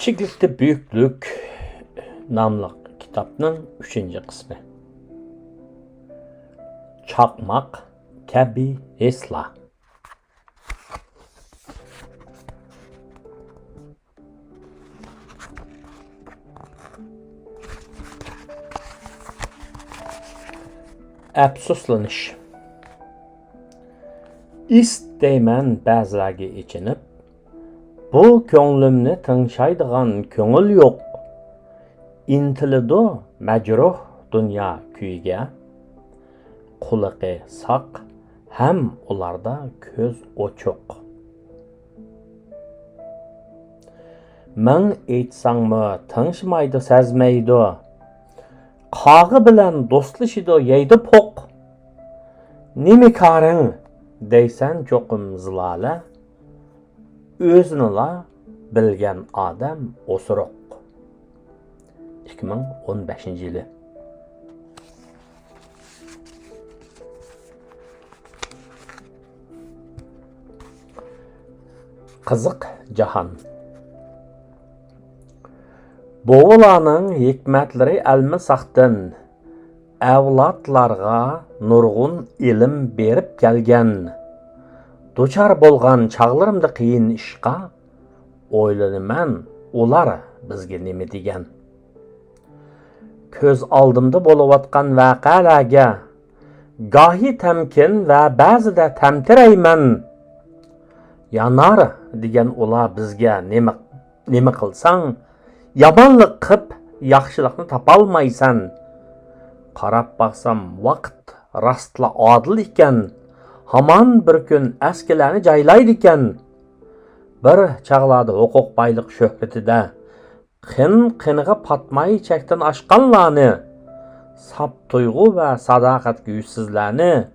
Kichiklikte Büyüklük namlı kitapның 3-cü qismi. Çakmak kabi esla. Əfsuslanış. İsteymen bəzilərə içinib, bu köңlümni tınşaydıgan köңül yok. İntilidu məcruh dünya kuyga, quluqi saq, hem ularda köz oçuq. Mən eytsanmı tınşmaydı səzmeydi, qağı bilen dostlaşıdı yeydi poq. Nemi karın deysen çokum zılale, özünüla bilgen adam osuruq. 2015 yılı. Kızık Cahan. Boğulanın hikmetleri elmi saxtın, evlatlarga nurgun ilim berip gelgen, duçar bolgan çağlarımda qiyin işqa, oylanıman ular bizge nemi degen. Köz aldımda boluvatkan vaqalarga, gahi temkin ve ba'zida temtireymen. Yanar degen ular bizge nemi qilsang, yamanlık qıp yaxşılıqni tapalmaysan. Qarab baxsam vaqt rastla adil iken, haman bir gün eskilerini jaylaydı iken. Bir çağlarda hukuk baylık şöhretide, qiniga patmayı çekten aşqanlarni, sap tuygu ve sadakat güysizlerini,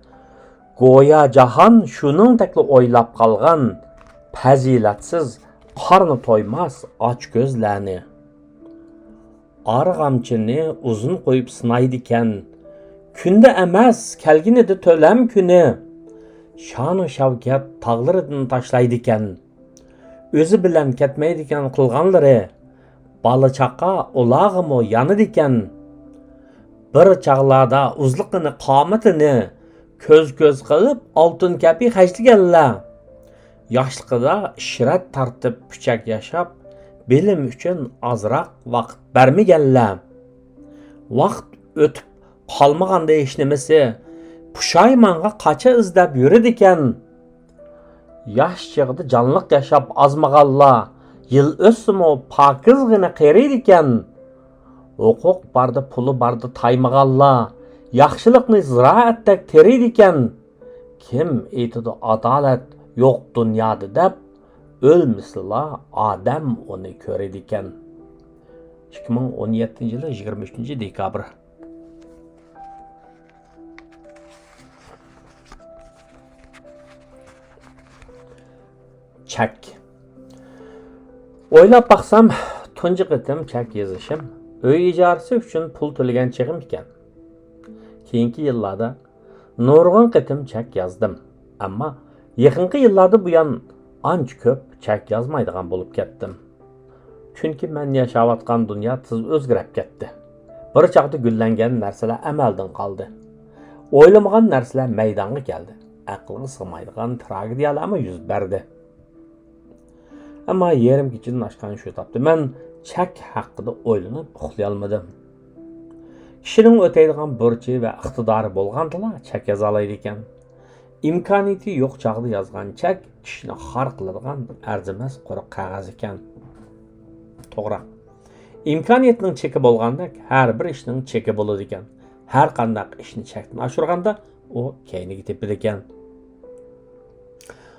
goya cahan şunun tekli oylap kalgan, fazilatsiz, qarnı toymaz aç gözlerini. Arğamçını uzun koyup sınaydı iken, künde emez kelgin edi tölem günü, şanı şavket tağlarını taşlaydı iken, özü bilen ketmeydi iken kılganları, balıçaqa ulağımı yanıdı iken, bir çağlarda uzluqını qametini köz qılıp altın kepi xəçligənlər. Yaşlıqıda şiret tartıp püçək yaşap, bilim üçün azraq vaqt bermigənlər. Vaqt ötüp qalmağanda eşnemesi, puşaymanğa qaça izləb yürüdü iken, yaş çığdı canlıq yaşap azmağalla, yıl össüm o pakızgını qeriydi iken, hukuk bardı pulu bardı taymağalla, yaxşılıqni ziraattek teriydi iken, kim eytidu adalet yok dünyada dep, ölmüsüla adam onu köreydi iken. 2017 yılı 23 dekabr. Çek. Oylap baxsam, tuncu qitim çek yazışım, öy icarısı üçün pul төлеген çekim iken. Keyinki yıllarda nurgun qitim çek yazdım. Ama yakınki yıllarda bu yan anç köp çek yazmaydıgan bolup kettim. Çünkü men yaşavatkan dünya tız özgürep ketdi. Bir çağda güllengen nerseler emelden kaldı. Oylamagan nerseler meydana geldi. Aklıga sığmaydıgan tragediyalar yüz berdi. Ama yerim geçinin aşkan şu tapdı. Men çek hakkında oylanıp uxlayalmadım. Kişinin öteydigan burçı ve iqtidarı bolğandıla çek yazalaydı iken. İmkaniyeti yok çağda yazgan çek kişini xar qıladigan arzimaz quruq qog'oz ekan. To'g'ri. İmkaniyetning cheki bolganda har bir ishning cheki bo'ladi ekan. Har qanday ishni chekdan oshirganda u keyniga tepadi ekan.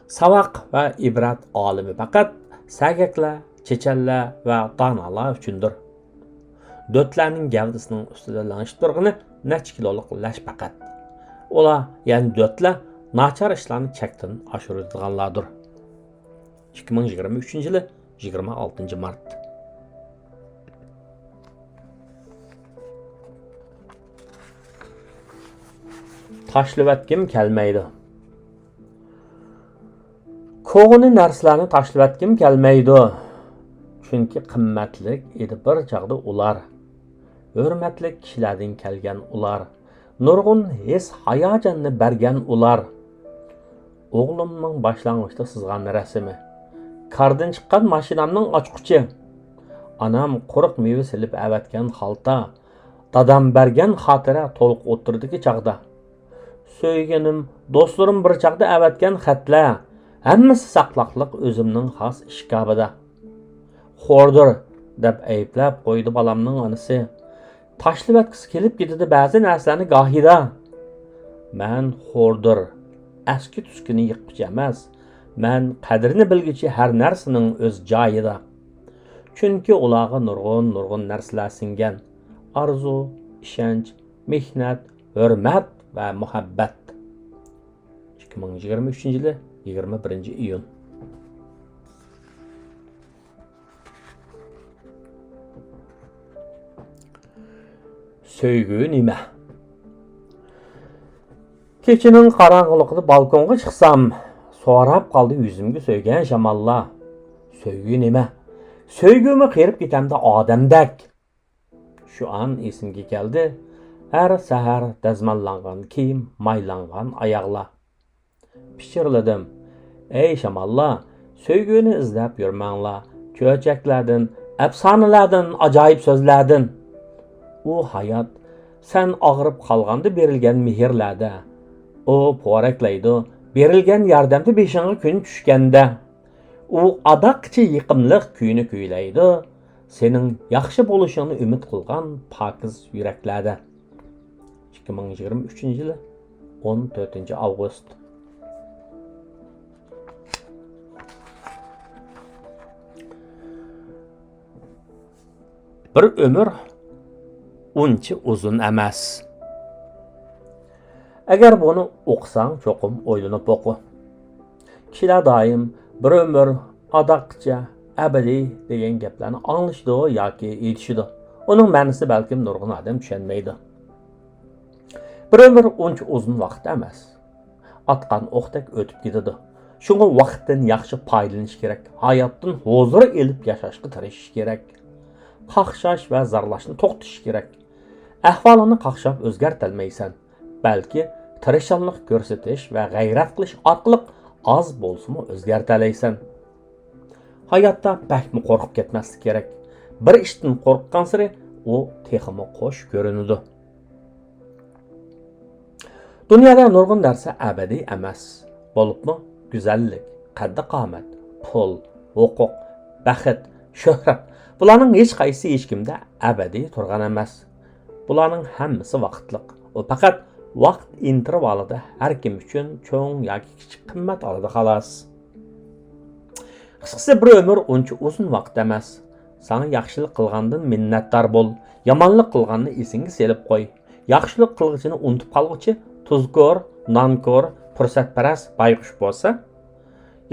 Savaq va ibrat olimi faqat sagaklar, chechanlar va donalar uchundir. Dötlarning gavdasining ustida lanishib turgani necha kiloliq lash faqat. Ular, ya'ni dötlar nachar ishlarni chekdan oshiradiganlardir. 2023 yılı 26 Mart. Taşlıvatgim kelmeydi. Koğuni narslarni taşlıvatgim kelmeydi. Chunki qimmatlik edi bir chaqda ular. Hurmatli kishilardan kelgan ular. Nurg'un his hayajonini bergan ular. O'g'limning boshlang'ichda sızgan rasmi. Kardan chiqqan mashinamning ochquchi. Anam quruq meva silib avatgan xalta. Dadam bergan xotira to'liq o'tirdiki chaqda. Söygenim, do'stlarim bir chaqda avatgan xatlar. Hammasi saqlaqliq o'zimning xos ishkabida. Xo'rdir deb ayblab qo'ydi balamning onasi. Tashlab atqisi kelib ketdi ba'zi narsalarni gohida. Men xo'rdir, eski tuskini yiqquchi emas. Men qadrini bilgichi har narsaning o'z joyida. Chunki ularga nurg'un narsalar singan. Arzu, ishonch, mehnat, hurmat va muhabbat. 2023-yili 21-iyun. Сөйгü nima? Kechining qorong'iligida balkonga chiqsam, so'rab qoldi yuzimga so'ygan shamollar. Сөйgü nima? Сөйgümi qerib ketamda odamdak. Shu an esimga keldi. Har sahar dazmallangan kiyim, maylangan oyoqlar. Pichirladim. Ey shamollar, сөйgüni izlab yurmanglar. Ko'chaklardan, afsonalardan, ajoyib so'zlardan. U hayot sen og'rib qolganda berilgan mehrlarda. U poraklaydi, berilgan yordamda beshingga kun tushganda. U adoqchi yiqimliq kuyni kuylaydi. Sening yaxshi bo'lishingni umid qilgan pokiz yuraklarda. 2023-yili 14-avgust. Bir ömür uncha uzun emas. Agar buni o'qisang, cho'qim o'ylanib o'qi. Kishilar doim bir umr adoqcha, abadiy degan gaplarni anglashdi yoki aytishdi. Uning ma'nosi balkim nurg'un odam tushunmaydi. Bir umr uncha uzun vaqt emas. Atqan o'qdek o'tib ketadi. Shunga vaqtdan yaxshi foydalanish kerak. Hayotdan huzur elib yashashga tirishish kerak. Qaqshash va zarlashni to'xtatish kerak. Ahvolini qaqshab o'zgartirmaysan, balki tirishchilik ko'rsatish va g'ayrat qilish orqali oz bo'lsa-mu o'zgartiraysan. Hayotda bakmi qo'rqib ketmaslik kerak. Bir ishdan qo'rqqan sari u texmi qo'sh ko'rinadi. Dunyoda nurg'un narsa abadiy emas. Bo'libmi? Go'zallik, qaddi-qomat, pul, huquq, baxt, shuhrat. Bularning hech qaysi hech kimda abadiy turgan emas. Bularning hammasi vaqtliq. U faqat vaqt intervalida har kim uchun cho'ng yoki kichik qimmat oladi xolos. Qisqasi bir umr uncha uzun vaqt emas. Sana yaxshilik qilgandan minnatdor bo'l. Yomonlik qilganni esingga selib qo'y. Yaxshilik qilg'ichini unutib qolg'ichi tuzkor, nonkor, fursatparast bayqush bo'lsa,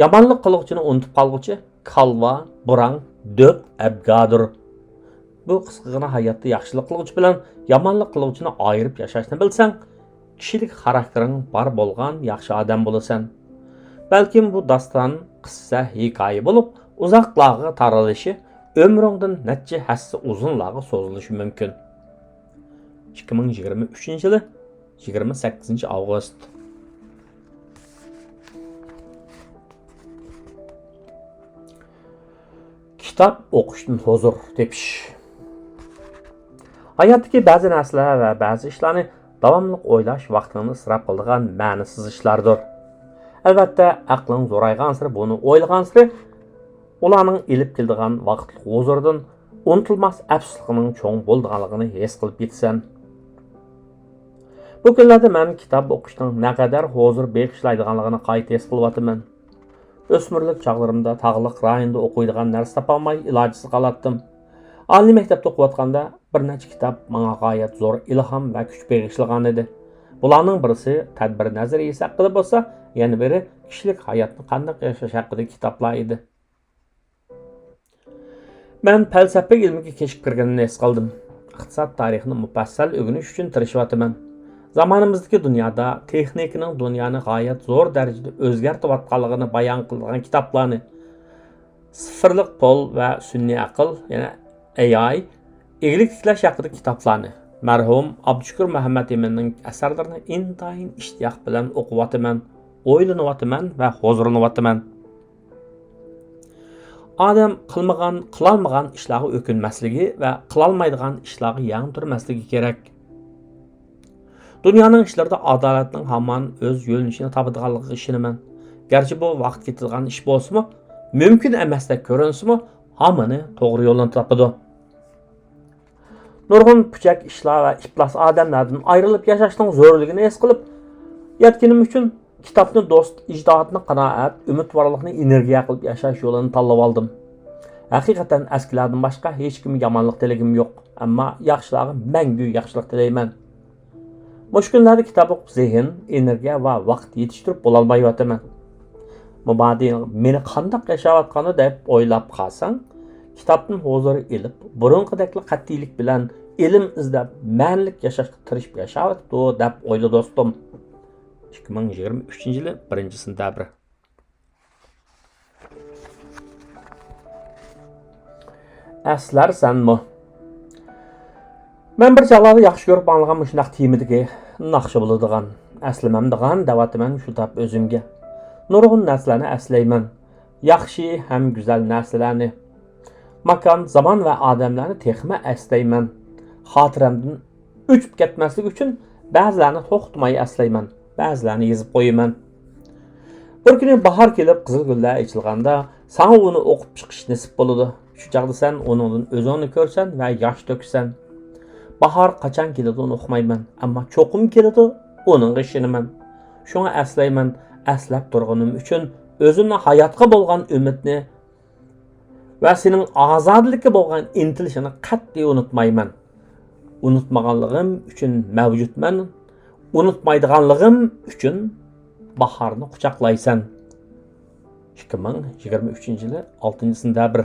yomonlik qilg'ichini unutib qolg'ichi kalva, burang, döp, abgadir. Bu qisqagina hayotda yaxshilik qilg'ich bilan yomonlik qilg'ichini ayirib yashashni bilsang, kishilik xaraktering bor bo'lgan yaxshi odam bo'lasan. Balkim bu daston qissa hikoya bo'lib, uzoqlarga taralishi ömrüngdan necha hassa uzunlarga so'zilishi mumkin. 2023-yili 28-avgust. Kitap o'qishdan huzur tepish. Hayotdagi ba'zi narsalar va ba'zi ishlarni davomli o'ylash vaqtini isrof qiladigan ma'nisiz ishlardir. Albatta, aqling zo'raygan sari buni o'ylagan sari ularning ilib keladigan vaqtli huzurdan unutilmas afsusligining cho'ng bo'lganligini his qilib yetsan. Bu kunlarda men kitob o'qishning naqadar huzur bag'ishlaydiganligini qayta his qilyapman. O'smirlik chog'larimda tog'liq rayonda o'qiydigan narsa topolmay ilojsiz qolatdim. Oliy maktabda o'qiyotganda bir necha kitob menga g'oyat zo'r ilhom va kuch bag'ishlagan edi. Bularning birisi tadbir nazariyasi haqida bo'lsa, yana biri kishilik hayotni qanday yashash haqidagi kitoblar edi. Men falsafa ilmiga kechib kirganimni his qildim. Iqtisod tarixini mufassal o'rganish uchun tirishyapman. Zamonimizdagi dunyoda texnikaning dunyoni g'oyat zo'r darajada o'zgartirayotganligini bayon qilgan kitoblarni Sıfırlıq pol və sünni aql, yəni AI, eglik tiklash haqida kitoblarni mərhum Abdüşkür Məhəmməd Eminning əsərlərini intayin iştiyaq bilan o'qiyotman, o'ylanyapman və huzurlanyapman. Adam qılmagan işlarga ökünməsligi və qılalmaydigan işlarga yang turmasligi kerak. Dünyanın işlərdə adaletning hamon öz yo'linishini topadiganligiga ishonaman. Gerçi bu vaqt ketilgan ish bo'lsa-mu, mümkün emasdek ko'rinsa-mu, hammani to'g'ri yo'ldan topadi. Nurg'un puchak ishlar va iflos odamlardan ayrilib yashashning zo'rligini his qilib, yetkinim uchun kitobni do'st, ijdoatni qanoat, umidvorlikni energiya qilib yashash yo'lini tanlab oldim. Haqiqatan eskilardan boshqa hech kimga yomonlik tilagim yo'q, ammo yaxshilarga mangu yaxshilik tilayman. Mushkunlarda kitob o'qib zehn, energiya va vaqt yetishtirib bo'lolmayapman. Mubadi meni qandoq yashayotganini deb o'ylab qolsang, kitobdan huzur ilib, burunqidagi qat'iylik bilan ilm izlab, ma'nilik yashashga tirishib yashayapti deb o'yla do'stim. 2023 yili 1-sentabr. Əslərsanmı? Mən bir çağlarda yaxşı görüb anlığan şundaq temidiki naxşı buladigan, əsləməmdigan dəvatman şu tap özümge. Nurg'un narsalarni əslayman. Yaxshi ham güzel narsalarni. Makan, zaman və odamlarni texma əslayman. Xotiramdan o'chib ketmaslik uchun ba'zilarni to'xtamay əslayman. Ba'zilarni yozib qo'yaman. Bir kuni bahor kelib, qizil gullar ochilganda, sana uni o'qib chiqish nasib bo'ladi. Shu chaqda sen uningdan o'zingni ko'rsan va yosh to'ksan. Bahor qachon keladi uqmayman, ammo cho'qim keladi, uninga ishonaman. Shunga aslayman, aslab turganim uchun o'zimning hayotga bo'lgan umidni va sening ozodlikka bo'lgan intilishini qat'iy unutmayman. Unutmaganligim uchun mavjudman. Unutmaydiganligim uchun bahorni quchoqlaysan. 2023 yili 6-sentabr.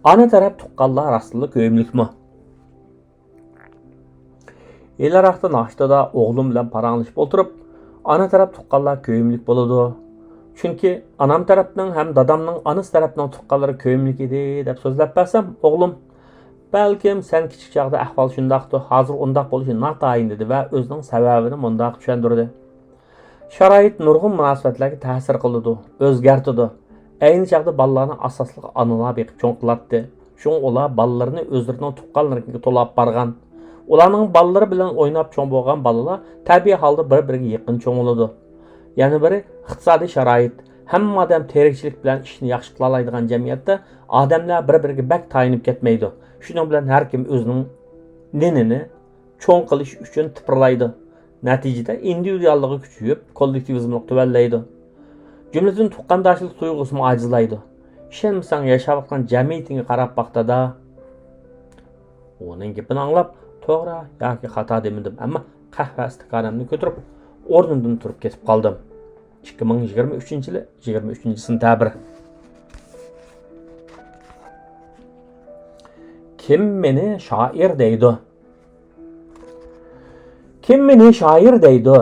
Ana taraf tuqqanlar rastlığı köyümlükmü? Elaraqda naştada oğlum bilan paranglashib o'tirib, ana taraf tuqqanlar köyümlük boladı. Çünki anam tarafning ham dadamning anasi tarafning tuqqanlari köyümlük edi deb so'zlab bersam, o'g'lim balkim sen kichik chaqda ahvol shundaqdi, hozir undaq bo'lishi notayin dedi va o'zining sababini mundaq tushuntirdi. Sharoit nurg'un munosabatlarga ta'sir qildi, o'zgartirdi. Ayni chaqda balalarni asosli onalar beqib cho'ng qilatdi. Shung ular balalarini o'zlarining tuqqanlariga to'lab borgan. Ularning balalari bilan o'ynab cho'ng bo'lgan balalar tabiiy holda bir-biriga yaqin cho'ng bo'ladi. Yana biri iqtisodiy sharoit. Hamma odam terikchilik bilan ishni yaxshi qila oladigan jamiyatda odamlar bir-biriga bak tayinib ketmaydi. Shuning bilan har kim o'zining nenini cho'ng qilish uchun tipirlaydi. Natijada individualligi kuchayib, kollektivizmlik tuvallaydi. Cümletin tuqqandoshlik tuyg'usi ajizlaydi. Ishonmasang yashayotgan jamiyatingga qarab baqtada. Uning gapini anglab, to'g'ri yoki xato demadim, ammo qahva istiqonimni ko'tarib, o'rnimdan turib ketib qoldim. 2023 yili 23-sentabr. Kim meni shoir deydi? Kim meni shoir deydi?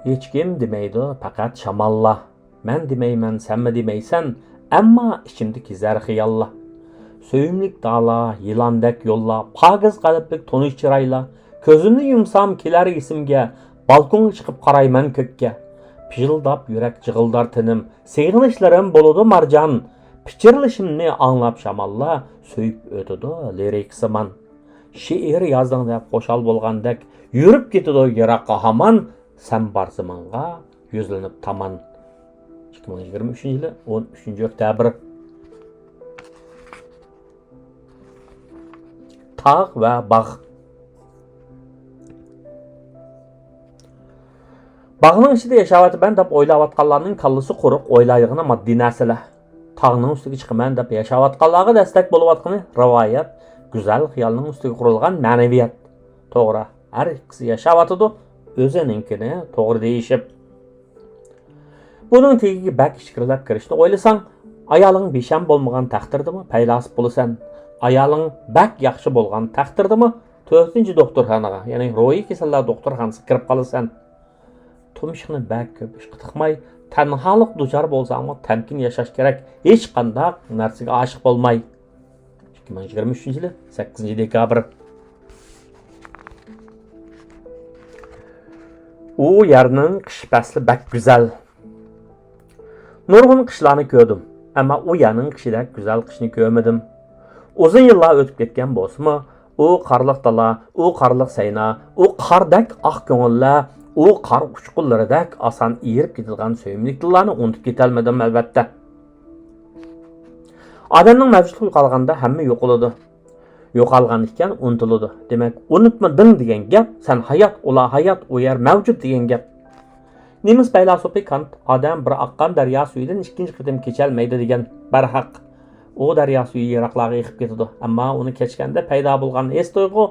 Hech kim demaydi, faqat shamollar. Men demeymen, sen mi demeysen, ama içimdeki zerhiyalla. Söyümlük dağla, yılandek yolla, pagiz qalblik tonuş çırayla, közümni yumsam keler isimge, balkonga çıkıp qarayman kökke. Pijildap yürek jığıldar tinim, seyğinişlerim boludu marjan, pichirlishimni anlap shamalla, söyüp ötüdü lirik sıman. Şiir yazdın dep qo'shal bo'lgandek, yürüp ketidi yiroqqa hamon, sen bar zamonga yuzlanib taman. 2023 yili 13 oktyabr. Tağ va bog'. Bog'ning ichida yashayotman deb o'ylayotganlarning kallasi quruq, o'ylaydig'ini moddiy narsalar. Tağning ustiga chiqaman deb yashayotganlarga dastak bo'layotgani rivoyat, go'zal xiyolning ustiga qurilgan ma'naviyat. To'g'ri, har ikkisi yashayotdi, o'zininkini to'g'ri deyishib. Bunun tegiga bak ishqirlab kirishni o'ylasang, ayoling besham bo'lmagan taqdirdimi paylasib bo'lasan. Ayoling bak yaxshi bo'lgan taqdirdimi 4-doktorxonaga, ya'ni ro'yi kasallar doktorxonasiga kirib qolasan. turmushni bak ko'p ishga tiqmay, tanholik duchor bo'lsangmi, tamkin yashash kerak. Hech qanday narsaga oshiq bo'lmay. 2023-yil 8-dekabr. U yerning qish fasli bak go'zal. Nurg'un qishlarni ko'rdim, ammo u yerning qishidek go'zal qishni ko'rmadim. Uzun yillar o'tib ketgan bo'lsa-mu, u qarliq dala, u qarliq sayna, u qardak oq ko'ngillar, u qar uchqunlaridek oson erib ketilgan sevimli dillarni unutib ketolmadim albatta. Odamning mavjudligi yo'qolganda hamma yo'qoladi. Yo'qolgan ekan unutiladi. Demak, unutmading degan gap, sen hayot, ular hayot, u yer mavjud degan gap. Nemis faylasufi Kant odam bir oqqan daryo suyidan ikkinchi qatim kecholmaydi degan barhaq. U daryo suyi yiroqlarga yiqib ketadi, ammo uni kechganda paydo bo'lgan es tuyg'u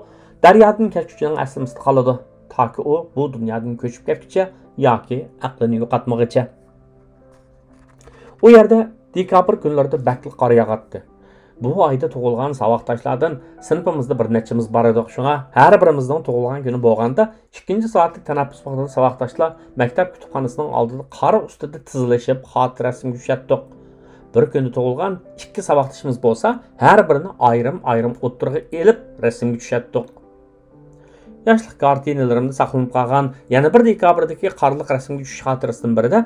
daryodan kechuvchining aslimizda qoladi, toki u bu dunyodan ko'chib ketguncha yoki aqlini yo'qotmaguncha. U yerda dekabr kunlarida bakli qor yog'atdi. Bu oyda tug'ilgan savoqdoshlardan sinfimizda bir nechamiz bor edi. Shunga har birimizning tug'ilgan kuni bo'lganda 2-soatlik tanaffus vaqtida savoqdoshlar maktab kutubxonasining oldida qor ustida tizilishib xotirasini yushatdik. Bir kunda tug'ilgan 2 savoqdoshimiz bo'lsa, har birini ayrim o'tirg'i elib rasmga tushatdik. Yoshlik kartinalarimda saqlanib qolgan yana bir dekabrdagi qorliq rasmga tushish xotirasidan birida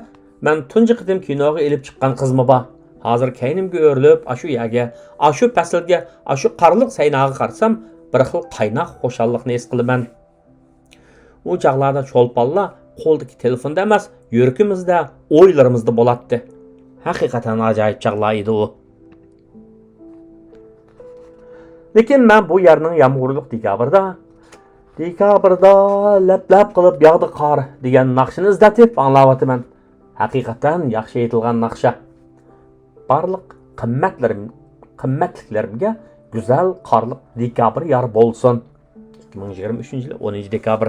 men tunji qidim kinoga elib chiqqan qizmi bor. Hozir kaynimga o'rilib, ashu yaga, ashu faslga, ashu qarliq saynaga qarsam, bir xil qaynoq xo'shallikni his qilaman. U chaqlarda cho'lponlar qo'ldagi telefonda emas, yuragimizda, o'ylarimizda bo'latdi. Haqiqatan ajoyib chaqlar edi u. Lekin men bu yerning yomg'irliq dekabrda lab-lab qilib yog'di qor degan naqshini izlatib anglayapman. Haqiqatan yaxshi aytilgan naqsha. Barliq qimmatliklarimga go'zal qorliq dekabr yor bo'lsin. 2023-yil 10-dekabr.